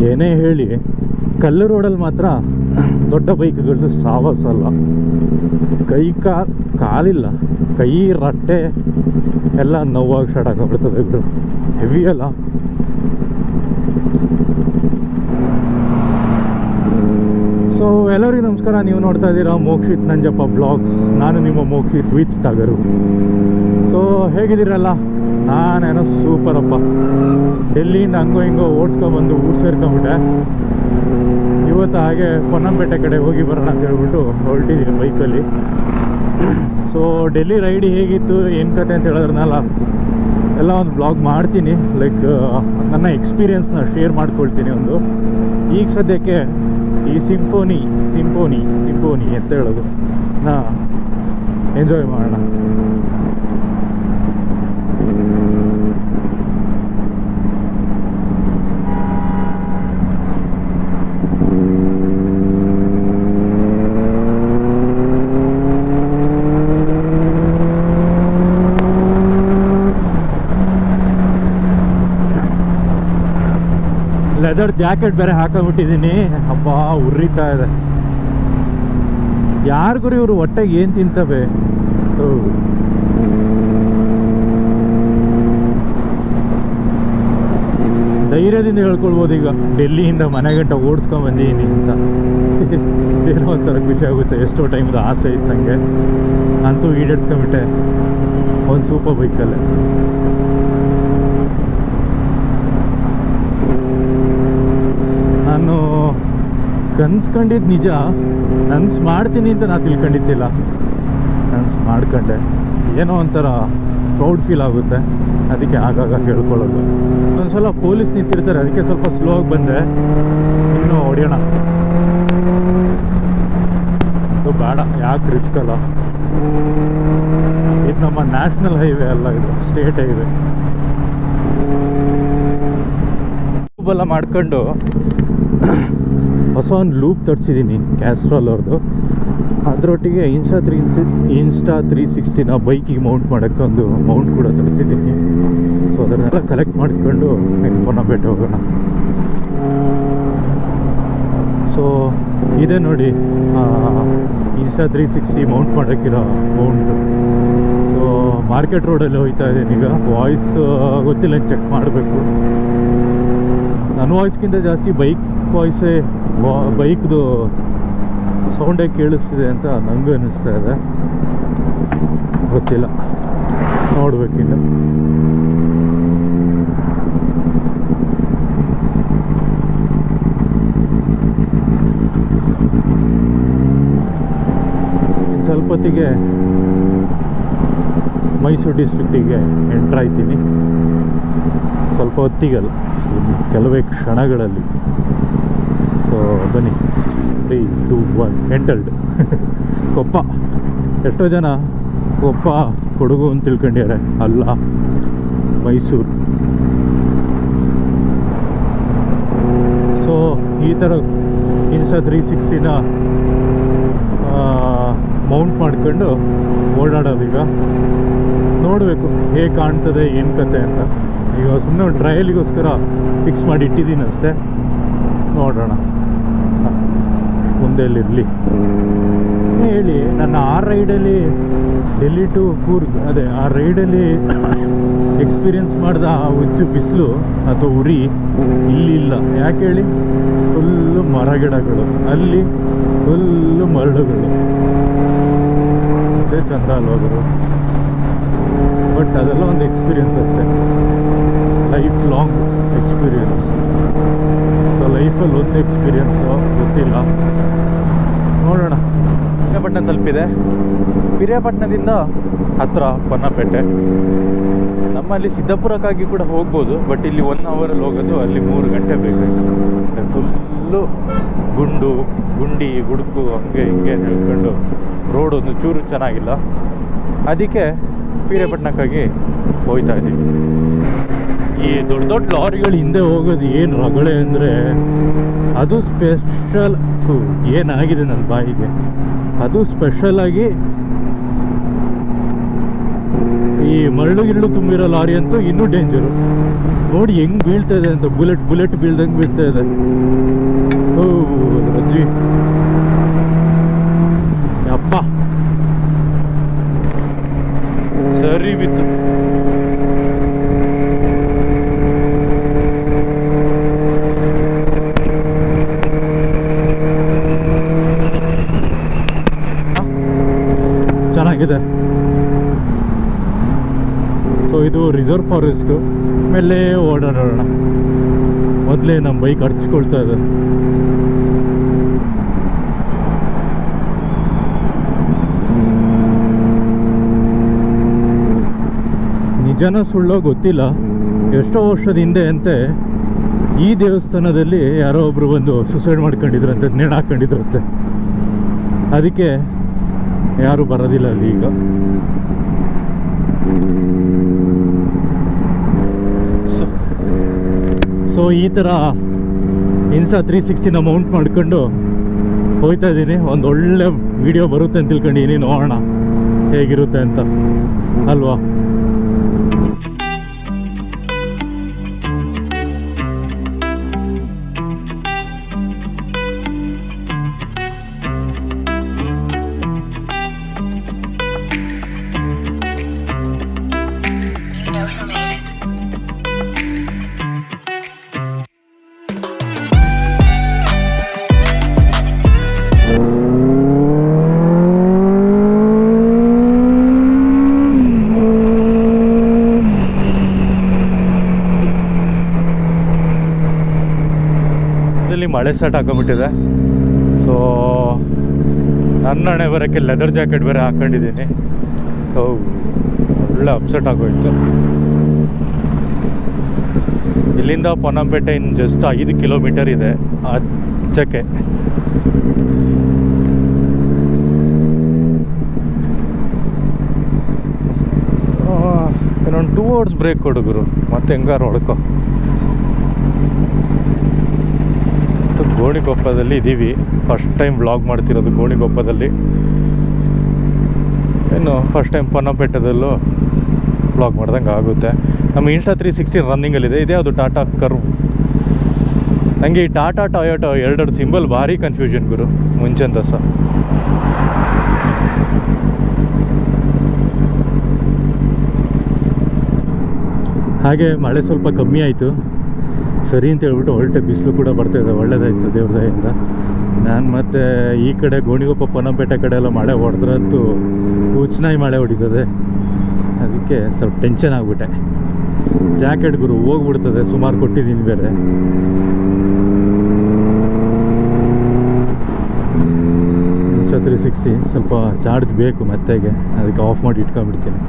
ಏನೇ ಹೇಳಿ ಕಲ್ಲು ರೋಡಲ್ಲಿ ಮಾತ್ರ ದೊಡ್ಡ ಬೈಕ್ಗಳು ಸಾವಸಲ್ಲ. ಕಾಲಿಲ್ಲ, ಕೈ ರಟ್ಟೆ ಎಲ್ಲ ನೋವಾಗಿ ಸ್ಟಾರ್ಟ್ ಆಗಿಬಿಡ್ತದೆ ಬಿಡು. ಹೆವಿ ಅಲ್ಲ. ಸೊ ಎಲ್ಲರಿಗೂ ನಮಸ್ಕಾರ. ನೀವು ನೋಡ್ತಾ ಇದ್ದೀರಾ ಮೋಕ್ಷಿತ್ ನಂಜಪ್ಪ ಬ್ಲಾಗ್ಸ್. ನಾನು ನಿಮ್ಮ ಮೋಕ್ಷಿತ್ ವಿತ್ ಟಗರು. ಸೊ ಹೇಗಿದ್ದೀರಲ್ಲ? ನಾನೇನೋ ಸೂಪರಪ್ಪ. ಡೆಲ್ಲಿಯಿಂದ ಹಂಗೋ ಹಿಂಗೋ ಓಡಿಸ್ಕೊಂಬಂದು ಊರು ಸೇರ್ಕೊಂಬಿಟ್ಟೆ. ಇವತ್ತು ಹಾಗೆ ಪೊನ್ನಂಪೇಟೆ ಕಡೆ ಹೋಗಿ ಬರೋಣ ಅಂತ ಹೇಳ್ಬಿಟ್ಟು ಹೊರಟಿದ್ದೀನಿ ಬೈಕಲ್ಲಿ. ಸೊ ಡೆಲ್ಲಿ ರೈಡ್ ಹೇಗಿತ್ತು, ಏನು ಕತೆ ಅಂತ ಹೇಳಿದ್ರನಲ್ಲ, ಎಲ್ಲ ಒಂದು ಬ್ಲಾಗ್ ಮಾಡ್ತೀನಿ. ಲೈಕ್ ನನ್ನ ಎಕ್ಸ್ಪೀರಿಯನ್ಸ್ನ ಶೇರ್ ಮಾಡ್ಕೊಳ್ತೀನಿ ಒಂದು. ಈಗ ಸದ್ಯಕ್ಕೆ ಈ ಸಿಂಫೋನಿ ಅಂತ ಹೇಳೋದು ನಾ ಎಂಜಾಯ್ ಮಾಡೋಣ. ಲೆದರ್ ಜಾಕೆಟ್ ಬೇರೆ ಹಾಕೊಂಡ್ಬಿಟ್ಟಿದ್ದೀನಿ. ಹಬ್ಬ ಉರಿತಾ ಇದೆ. ಯಾರಿಗೂ ಇವರು ಹೊಟ್ಟೆಗೆ ಏನು ತಿಂತವೆ? ಧೈರ್ಯದಿಂದ ಹೇಳ್ಕೊಳ್ಬೋದು ಈಗ ಡೆಲ್ಲಿಯಿಂದ ಮನೆ ಗಂಟ ಓಡಿಸ್ಕೊಂಡ್ಬಂದಿದ್ದೀನಿ ಅಂತ. ಏನೋ ಒಂಥರ ಖುಷಿ ಆಗುತ್ತೆ. ಎಷ್ಟೋ ಟೈಮ್ದು ಆಸೆ ಇತ್ತು ನನಗೆ, ಅಂತೂ ಈಡೇರಿಸ್ಕೊಂಬಿಟ್ಟೆ ಒಂದು ಸೂಪರ್ ಬೈಕಲ್ಲೇ. ನಾನು ಕನ್ಸ್ಕೊಂಡಿದ್ದು ನಿಜ, ನನ್ಸ್ ಮಾಡ್ತೀನಿ ಅಂತ ನಾನು ತಿಳ್ಕೊಂಡಿದ್ದಿಲ್ಲ. ನನ್ಸ್ ಮಾಡ್ಕೊಂಡೆ. ಏನೋ ಒಂಥರ ಪ್ರೌಡ್ ಫೀಲ್ ಆಗುತ್ತೆ. ಅದಕ್ಕೆ ಆಗಾಗ ಹೇಳ್ಕೊಳ್ಳೋದು. ಒಂದ್ಸಲ ಪೊಲೀಸ್ ನಿಂತಿರ್ತಾರೆ, ಅದಕ್ಕೆ ಸ್ವಲ್ಪ ಸ್ಲೋ ಆಗಿ ಬಂದೆ. ಇನ್ನೂ ಹೊಡೆಯೋಣ, ಅದು ಬೇಡ, ಯಾಕೆ ರಿಸ್ಕ್ ಅಲ್ಲ. ಇದು ನಮ್ಮ ನ್ಯಾಷನಲ್ ಹೈವೇ ಅಲ್ಲ, ಇದು ಸ್ಟೇಟ್ ಹೈವೇ. ಎಲ್ಲ ಮಾಡ್ಕೊಂಡು ಹೊಸ ಒಂದು ಲೂಪ್ ತರಿಸಿದ್ದೀನಿ ಕ್ಯಾಸ್ಟ್ರಾಲ್ ಅವ್ರದ್ದು. ಅದರೊಟ್ಟಿಗೆ ಇನ್ಸ್ಟಾ 360ನ ಬೈಕಿಗೆ ಮೌಂಟ್ ಮಾಡೋಕ್ಕೆ ಒಂದು ಮೌಂಟ್ ಕೂಡ ತರಿಸಿದ್ದೀನಿ. ಸೊ ಅದನ್ನೆಲ್ಲ ಕಲೆಕ್ಟ್ ಮಾಡ್ಕೊಂಡು ಪೊನ್ನಂಪೇಟೆ ಹೋಗೋಣ. ಸೊ ಇದೆ ನೋಡಿ ಇನ್ಸ್ಟಾ 360 ಮೌಂಟ್ ಮಾಡೋಕ್ಕಿರೋ ಮೌಂಟು. ಸೊ ಮಾರ್ಕೆಟ್ ರೋಡಲ್ಲಿ ಹೋಗ್ತಾ ಇದ್ದೀನಿ ಈಗ. ವಾಯ್ಸ್ ಗೊತ್ತಿಲ್ಲ, ಚೆಕ್ ಮಾಡಬೇಕು. ನನ್ನ ವಾಯ್ಸ್ಗಿಂತ ಜಾಸ್ತಿ ಬೈಕ್ದು ಸೌಂಡೇ ಕೇಳಿಸ್ತಿದೆ ಅಂತ ನನಗೂ ಅನ್ನಿಸ್ತಾ ಇದೆ. ಗೊತ್ತಿಲ್ಲ, ನೋಡ್ಬೇಕಿಲ್ಲ. ಇನ್ನು ಸ್ವಲ್ಪ ಹೊತ್ತಿಗೆ ಮೈಸೂರು ಡಿಸ್ಟ್ರಿಕ್ಟಿಗೆ ಎಂಟ್ರ್ ಆಯ್ತೀನಿ. ಸ್ವಲ್ಪ ಹೊತ್ತಿಗಲ್ಲ, ಕೆಲವೇ ಕ್ಷಣಗಳಲ್ಲಿ. ಸೊ ಬನ್ನಿ, 3, 2, 1 ಎಂಟಲ್ಡ್. ಕೊಪ್ಪ. ಎಷ್ಟೋ ಜನ ಕೊಪ್ಪ ಕೊಡಗು ಅಂತ ತಿಳ್ಕೊಂಡಿದ್ದಾರೆ. ಅಲ್ಲ, ಮೈಸೂರು. ಸೊ ಈ ಥರ ಇನ್ಸ್ಟಾ 360ನ ಮೌಂಟ್ ಮಾಡ್ಕೊಂಡು ಓಡಾಡೋದೀಗ. ನೋಡಬೇಕು ಹೇಗೆ ಕಾಣ್ತದೆ, ಏನು ಕತೆ ಅಂತ. ಈಗ ಸುಮ್ಮನೆ ಒಂದು ಟ್ರಯಲಿಗೋಸ್ಕರ ಫಿಕ್ಸ್ ಮಾಡಿ ಇಟ್ಟಿದ್ದೀನಿ ಅಷ್ಟೇ. ನೋಡೋಣ ಮುಂದೆಲ್ಲಿರಲಿ. ಹೇಳಿ, ನನ್ನ ಆ ರೈಡಲ್ಲಿ ಡೆಲ್ಲಿ ಟು ಕೂರ್ಗ್, ಅದೇ ಆ ರೈಡಲ್ಲಿ ಎಕ್ಸ್ಪೀರಿಯನ್ಸ್ ಮಾಡಿದ ಆ ಹುಚ್ಚು ಬಿಸಿಲು ಅಥವಾ ಉರಿ ಇಲ್ಲಿಲ್ಲ. ಯಾಕೆ ಹೇಳಿ? ಫುಲ್ಲು ಮರಗಿಡಗಳು, ಅಲ್ಲಿ ಫುಲ್ಲು ಮರಳುಗಳು. ಅದೇ ಚಂದ ಅಲ್ವಾಗರು. ಬಟ್ ಅದೆಲ್ಲ ಒಂದು ಎಕ್ಸ್ಪೀರಿಯನ್ಸ್ ಅಷ್ಟೇ, ಲೈಫ್ ಲಾಂಗ್ ಎಕ್ಸ್ಪೀರಿಯನ್ಸ್. ಸೊ ಲೈಫಲ್ಲಿ ಒಂದು ಎಕ್ಸ್ಪೀರಿಯನ್ಸು ಗೊತ್ತಿಲ್ಲ, ನೋಡೋಣ. ಪಿರಿಯಾಪಟ್ಟಣ ತಲುಪಿದೆ. ಪಿರಿಯಾಪಟ್ಟಣದಿಂದ ಹತ್ತಿರ ಪೊನ್ನಂಪೇಟೆ. ನಮ್ಮಲ್ಲಿ ಸಿದ್ದಾಪುರಕ್ಕಾಗಿ ಕೂಡ ಹೋಗ್ಬೋದು, ಬಟ್ ಇಲ್ಲಿ 1 ಅವರಲ್ಲಿ ಹೋಗೋದು, ಅಲ್ಲಿ 3 ಗಂಟೆ ಬೇಕಾಯ್ತು. ಫುಲ್ಲು ಗುಂಡಿ ಗುಡುಕು ಹಂಗೆ ಹಿಂಗೆ ಹೇಳ್ಕೊಂಡು ರೋಡ್ ಒಂದು ಚೂರು ಚೆನ್ನಾಗಿಲ್ಲ. ಅದಕ್ಕೆ ಪಿರಿಯಾಪಟ್ಟಣಕ್ಕಾಗಿ ಹೋಗ್ತಾ ಇದ್ದೀವಿ. ಈ ದೊಡ್ಡ ದೊಡ್ಡ ಲಾರಿಗಳು ಹಿಂದೆ ಹೋಗೋದು ಏನು ರಗಳೆ ಅಂದರೆ, ಅದು ಸ್ಪೆಷಲ್. ಏನಾಗಿದೆ ನನ್ನ ಬಾಯಿಗೆ, ಅದು ಸ್ಪೆಷಲಾಗಿ ಈ ಮರಳು ಗಿರಳು ತುಂಬಿರೋ ಲಾರಿ ಅಂತೂ ಇನ್ನೂ ಡೇಂಜರು. ನೋಡಿ ಹೆಂಗ್ ಬೀಳ್ತಾ ಇದೆ ಅಂತ, ಬುಲೆಟ್ ಬೀಳ್ದಂಗೆ ಬೀಳ್ತಾ ಇದೆ. ಓ ರಜ್ಜಿ ಅಪ್ಪ, ಸರಿ ಬಿತ್ತು. ಚೆನ್ನಾಗಿದೆ. ಸೊ ಇದು ರಿಸರ್ವ್ ಫಾರೆಸ್ಟು, ಮೇಲೆ ಓಡಾಡೋಣ. ಮೊದಲೇ ನಮ್ಮ ಬೈಕ್ ಅರ್ಚ್ಕೊಳ್ತಾ ಇದೆ. ನಿಜನ ಸುಳ್ಳೋ ಗೊತ್ತಿಲ್ಲ, ಎಷ್ಟೋ ವರ್ಷದ ಹಿಂದೆ ಅಂತೆ ಈ ದೇವಸ್ಥಾನದಲ್ಲಿ ಯಾರೋ ಒಬ್ರು ಬಂದು ಸುಸೈಡ್ ಮಾಡ್ಕೊಂಡಿದ್ರಂತೆ, ನೇಣು ಹಾಕೊಂಡಿದ್ರಂತೆ. ಅದಕ್ಕೆ ಯಾರು ಬರೋದಿಲ್ಲ ಅಲ್ಲಿ ಈಗ. ಸೊ ಈ ಥರ ಇನ್ಸಾ 360ನ ಮೌಂಟ್ ಮಾಡ್ಕೊಂಡು ಹೋಗ್ತಾ ಇದ್ದೀನಿ. ಒಂದು ಒಳ್ಳೆ ವಿಡಿಯೋ ಬರುತ್ತೆ ಅಂತ ತಿಳ್ಕೊಂಡಿದ್ದೀನಿ, ನೋಡೋಣ ಹೇಗಿರುತ್ತೆ ಅಂತ ಅಲ್ವಾ. ಮಳೆ ಸ್ಟಾರ್ಟ್ ಹಾಕೊಂಡ್ಬಿಟ್ಟಿದೆ. ಸೊ ನನ್ನ ಹಣೆ ಬರೋಕ್ಕೆ ಲೆದರ್ ಜಾಕೆಟ್ ಬೇರೆ ಹಾಕೊಂಡಿದ್ದೀನಿ. ಸೊ ಒಳ್ಳೆ ಅಪ್ಸೆಟ್ ಆಗೋಯ್ತು. ಇಲ್ಲಿಂದ ಪೊನ್ನಂಪೇಟೆ ಇನ್ನು ಜಸ್ಟ್ 5 ಕಿಲೋಮೀಟರ್ ಇದೆ ಹಚ್ಚಕ್ಕೆ. ಇನ್ನೊಂದು 2 hours ಬ್ರೇಕ್ ಕೊಡುಗರು, ಮತ್ತೆ ಹೆಂಗಾರು ಹೊಡ್ಕೊ. ಗೋಣಿಕೊಪ್ಪದಲ್ಲಿ ಇದ್ದೀವಿ, ಫಸ್ಟ್ ಟೈಮ್ ವ್ಲಾಗ್ ಮಾಡ್ತಿರೋದು ಗೋಣಿಕೊಪ್ಪದಲ್ಲಿ. ಇನ್ನು ಫಸ್ಟ್ ಟೈಮ್ ಪೊನ್ನಂಪೇಟೆದಲ್ಲೂ ವ್ಲಾಗ್ ಮಾಡ್ದಂಗೆ ಆಗುತ್ತೆ. ನಮ್ಮ ಇನ್ಸ್ಟಾ 360 ರನ್ನಿಂಗಲ್ಲಿದೆ. ಇದೇ ಅದು ಟಾಟಾ ಕರ್ವ್. ನನಗೆ ಈ ಟಾಟಾ ಟೊಯೋಟೋ ಎರಡೆರಡು ಸಿಂಬಲ್ ಭಾರಿ ಕನ್ಫ್ಯೂಷನ್ ಗುರು ಮುಂಚೆಂದ ಸಹ. ಹಾಗೆ ಮಳೆ ಸ್ವಲ್ಪ ಕಮ್ಮಿ ಆಯಿತು, ಸರಿ ಅಂತ ಹೇಳ್ಬಿಟ್ಟು ಹೊರಟೆ. ಬಿಸಿಲು ಕೂಡ ಬರ್ತಾಯಿದೆ, ಒಳ್ಳೇದಾಯಿತು ದೇವ್ರ ದಯೆಯಿಂದ. ನಾನು ಮತ್ತೆ ಈ ಕಡೆ ಗೋಣಿಗೊಪ್ಪ ಪೊನ್ನಂಪೇಟೆ ಕಡೆ ಎಲ್ಲ ಮಳೆ ಹೊಡೆದ್ರಂತೂ ಹುಚ್ಚನಾಯಿ ಮಳೆ ಹೊಡಿತದೆ. ಅದಕ್ಕೆ ಸ್ವಲ್ಪ ಟೆನ್ಷನ್ ಆಗಿಬಿಟ್ಟೆ. ಜಾಕೆಟ್ ಗುರು ಹೋಗ್ಬಿಡ್ತದೆ, ಸುಮಾರು ಕೊಟ್ಟಿದ್ದೀನಿ ಬೇರೆ. ಇನ್ಸ್ಟಾ 360 ಸ್ವಲ್ಪ ಚಾರ್ಜ್ ಬೇಕು ಮೆತ್ತಗೆ, ಅದಕ್ಕೆ ಆಫ್ ಮಾಡಿ ಇಟ್ಕೊಂಡ್ಬಿಡ್ತೀನಿ.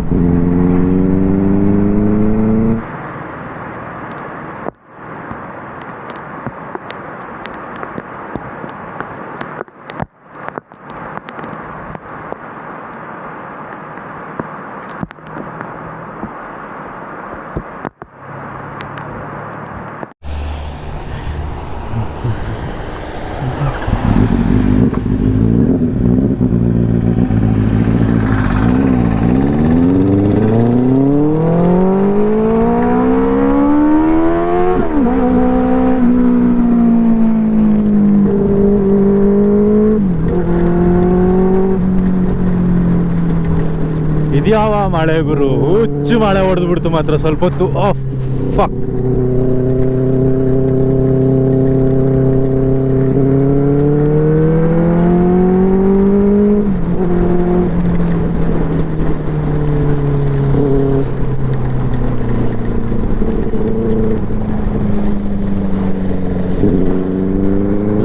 ಇದ್ಯಾವ ಮಳೆ ಗುರು, ಹುಚ್ಚು ಮಳೆ ಹೊಡೆದ್ಬಿಡ್ತು ಮಾತ್ರ ಸ್ವಲ್ಪ ಹೊತ್ತು. Of fuck.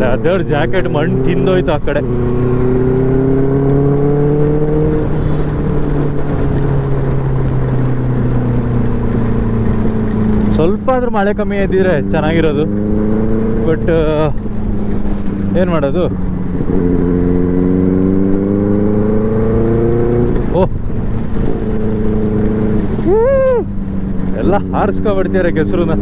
ಲೆದರ್ ಜಾಕೆಟ್ ಮಣ್ಣು ತಿಂದೋಯ್ತು ಆ ಕಡೆ. ಸ್ವಲ್ಪ ಆದ್ರೂ ಮಳೆ ಕಮ್ಮಿ ಇದ್ದಿದ್ರೆ ಚೆನ್ನಾಗಿರೋದು, ಬಟ್ ಏನು ಮಾಡೋದು. ಓಹ್, ಎಲ್ಲ ಹಾರಿಸ್ಕೊಬಿಡ್ತೀರ ಕೆಸರುನ.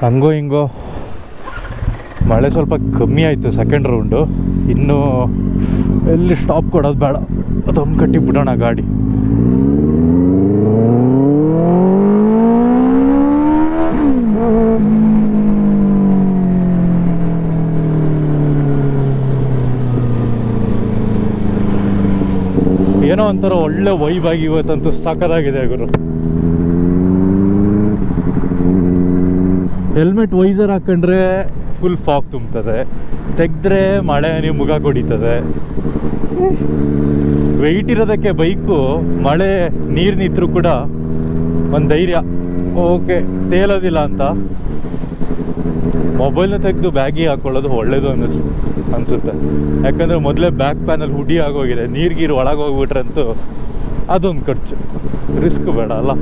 ಹಂಗೋ ಹಿಂಗೋ ಮಳೆ ಸ್ವಲ್ಪ ಕಮ್ಮಿ ಆಯಿತು ಸೆಕೆಂಡ್ ರೌಂಡು. ಇನ್ನೂ ಎಲ್ಲಿ ಸ್ಟಾಪ್ ಕೊಡೋದು ಬೇಡ, ಅದೊಂದು ಕಟ್ಟಿಬಿಡೋಣ ಗಾಡಿ. ಏನೋ ಒಂಥರ ಒಳ್ಳೆ ವೈಬಾಗಿ ಇವತ್ತಂತೂ ಸಖತ್ತಾಗಿದೆ ಗುರು. ಹೆಲ್ಮೆಟ್ ವೈಸರ್ ಹಾಕೊಂಡ್ರೆ ಫುಲ್ ಫಾಗ್ ತುಂಬ್ತದೆ, ತೆಗೆದ್ರೆ ಮಳೆ ನೀವು ಮುಖ ಕೊಡಿತದೆ. ವೆಯ್ಟ್ ಇರೋದಕ್ಕೆ ಬೈಕು ಮಳೆ ನೀರು ನಿಂತರೂ ಕೂಡ ಒಂದು ಧೈರ್ಯ, ಓಕೆ ತೇಲೋದಿಲ್ಲ ಅಂತ. ಮೊಬೈಲ್ನ ತೆಗೆದು ಬ್ಯಾಗಿಗೆ ಹಾಕ್ಕೊಳ್ಳೋದು ಒಳ್ಳೇದು ಅನಿಸುತ್ತೆ. ಯಾಕಂದರೆ ಮೊದಲೇ ಬ್ಯಾಕ್ ಪ್ಯಾನಲ್ಲಿ ಹುಡಿ ಆಗೋಗಿದೆ, ನೀರು ಒಳಗೆ ಹೋಗ್ಬಿಟ್ರಂತೂ ಅದೊಂದು ಖರ್ಚು, ರಿಸ್ಕ್ ಬೇಡ ಅಲ್ಲ.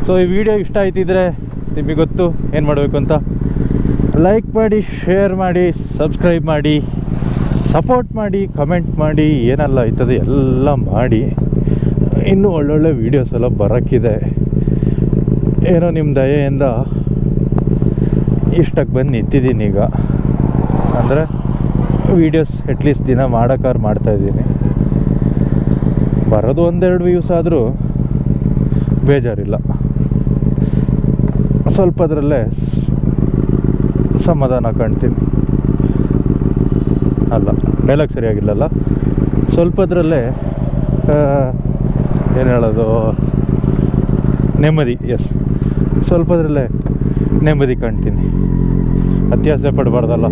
ಸೊ ಈ ವಿಡಿಯೋ ಇಷ್ಟ ಆಯ್ತಿದ್ರೆ ನಿಮಗೆ ಗೊತ್ತು ಏನು ಮಾಡಬೇಕು ಅಂತ. ಲೈಕ್ ಮಾಡಿ, ಶೇರ್ ಮಾಡಿ, ಸಬ್ಸ್ಕ್ರೈಬ್ ಮಾಡಿ, ಸಪೋರ್ಟ್ ಮಾಡಿ, ಕಮೆಂಟ್ ಮಾಡಿ, ಏನೆಲ್ಲ ಆಯ್ತದೆ ಎಲ್ಲ ಮಾಡಿ. ಇನ್ನೂ ಒಳ್ಳೊಳ್ಳೆ ವೀಡಿಯೋಸ್ ಎಲ್ಲ ಬರೋಕ್ಕಿದೆ. ಏನೋ ನಿಮ್ಮ ದಯೆಯಿಂದ ಇಷ್ಟಕ್ಕೆ ಬಂದು ನಿಂತಿದ್ದೀನಿ ಈಗ. ಅಂದರೆ ವೀಡಿಯೋಸ್ ಅಟ್ಲೀಸ್ಟ್ ದಿನ ಮಾಡೋಕ್ಕಾರು ಮಾಡ್ತಾಯಿದ್ದೀನಿ. ಬರೋದು ಒಂದೆರಡು ವ್ಯೂಸ್ ಆದರೂ ಬೇಜಾರಿಲ್ಲ, ಸ್ವಲ್ಪದ್ರಲ್ಲೇ ಸಮಾಧಾನ ಕಾಣ್ತೀನಿ. ಅಲ್ಲ, ಡೈಲಾಗ್ ಸರಿಯಾಗಿಲ್ಲಲ್ಲ, ಸ್ವಲ್ಪದ್ರಲ್ಲೇ ಏನು ಹೇಳೋದು, ನೆಮ್ಮದಿ. ಎಸ್, ಸ್ವಲ್ಪದ್ರಲ್ಲೇ ನೆಮ್ಮದಿ ಕಾಣ್ತೀನಿ. ಅತ್ಯಾಸೆ ಪಡಬಾರ್ದಲ್ಲ.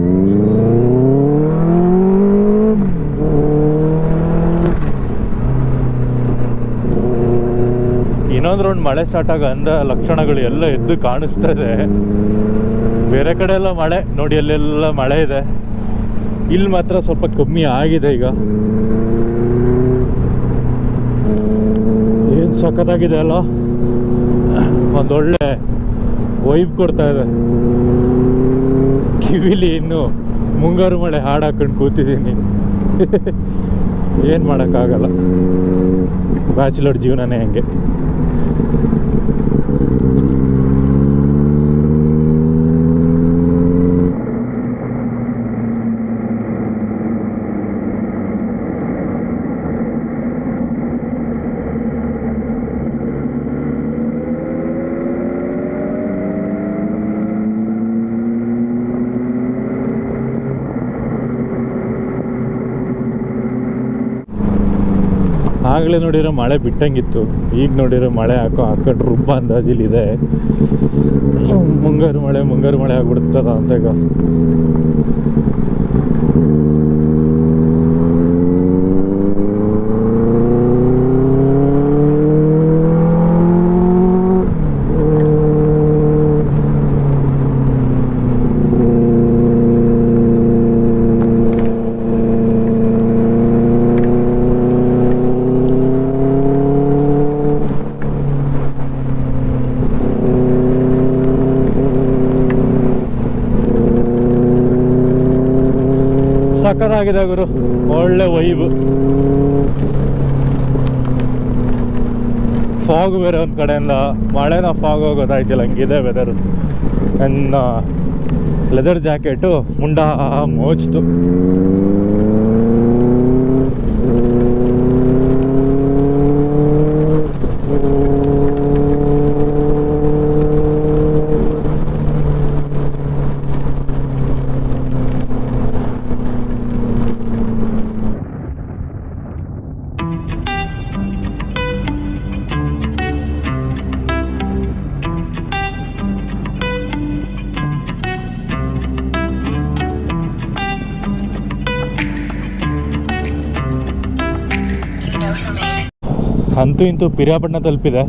ಇನ್ನೊಂದು ರೌಂಡ್ ಮಳೆ ಸ್ಟಾರ್ಟ್ ಆಗ ಅಂದ ಲಕ್ಷಣಗಳು ಎಲ್ಲ ಎದ್ದು ಕಾಣಿಸ್ತಾ ಇದೆ. ಬೇರೆ ಕಡೆ ಎಲ್ಲ ಮಳೆ ನೋಡಿ, ಅಲ್ಲೆಲ್ಲ ಮಳೆ ಇದೆ, ಇಲ್ಲಿ ಮಾತ್ರ ಸ್ವಲ್ಪ ಕಮ್ಮಿ ಆಗಿದೆ. ಈಗ ಏನು ಸಖತ್ತಾಗಿದೆ ಅಲ್ಲ, ಒಂದೊಳ್ಳೆ ವೈಬ್ ಕೊಡ್ತಾ ಇದೆ. ಕಿವಿಲಿ ಇನ್ನು ಮುಂಗಾರು ಮಳೆ ಹಾಡು ಹಾಕೊಂಡು ಕೂತಿದ್ದೀನಿ. ಏನು ಮಾಡೋಕ್ಕಾಗಲ್ಲ, ಬ್ಯಾಚುಲರ್ ಜೀವನನೇ ಹಂಗೆ. ಆಗಲೇ ನೋಡಿರೋ ಮಳೆ ಬಿಟ್ಟಂಗಿತ್ತು, ಈಗ ನೋಡಿರೋ ಮಳೆ ಹಾಕೊಂಡು ರುಬ್ಬ ಅಂದಾಜಿಲ್ಲಿದೆ. ಮುಂಗಾರು ಮಳೆ ಆಗ್ಬಿಡ್ತದ ಅಂತ ಈಗ. ಸಖತ್ತಾಗಿದೆ ಗುರು, ಒಳ್ಳೆ ವೈಬು. ಫಾಗ್ ಬೇರೆ ಒಂದು ಕಡೆಯಿಂದ, ಮಳೆನ ಫಾಗ್ ಹೋಗೋದಾಯ್ತಿಲ್ಲ, ಹಂಗಿದೆ ವೆದರು. ನನ್ನ ಲೆದರ್ ಜಾಕೆಟು ಮುಂಡ ಮೋಚ್ತು. ಅಂತೂ ಇಂತೂ ಪಿರಿಯಾಪಟ್ಟಣ ತಲುಪಿದೆ.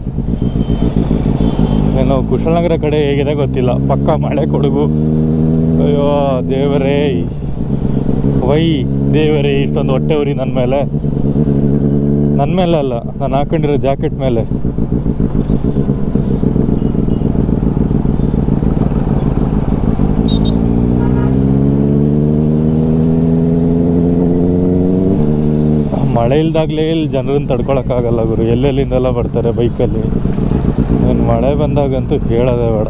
ಏನು ಕುಶಾಲನಗರ ಕಡೆ ಹೇಗಿದೆ ಗೊತ್ತಿಲ್ಲ, ಪಕ್ಕ ಮಳೆ ಕೊಡಗು. ಅಯ್ಯೋ ದೇವರೇ, ದೇವರೇ, ಇಷ್ಟೊಂದು ಹೊಟ್ಟೆ ಉರಿ ನನ್ನ ಮೇಲೆ ಅಲ್ಲ, ನಾನು ಹಾಕೊಂಡಿರೋ ಜಾಕೆಟ್ ಮೇಲೆ. ಮಳೆ ಇಲ್ದಾಗಲೇ ಇಲ್ಲಿ ಜನರನ್ನು ತಡ್ಕೊಳಕ್ಕಾಗಲ್ಲ ಗುರು, ಎಲ್ಲೆಲ್ಲಿಂದೆಲ್ಲ ಬರ್ತಾರೆ ಬೈಕಲ್ಲಿ. ಮಳೆ ಬಂದಾಗಂತೂ ಹೇಳೋದೇ ಬೇಡ.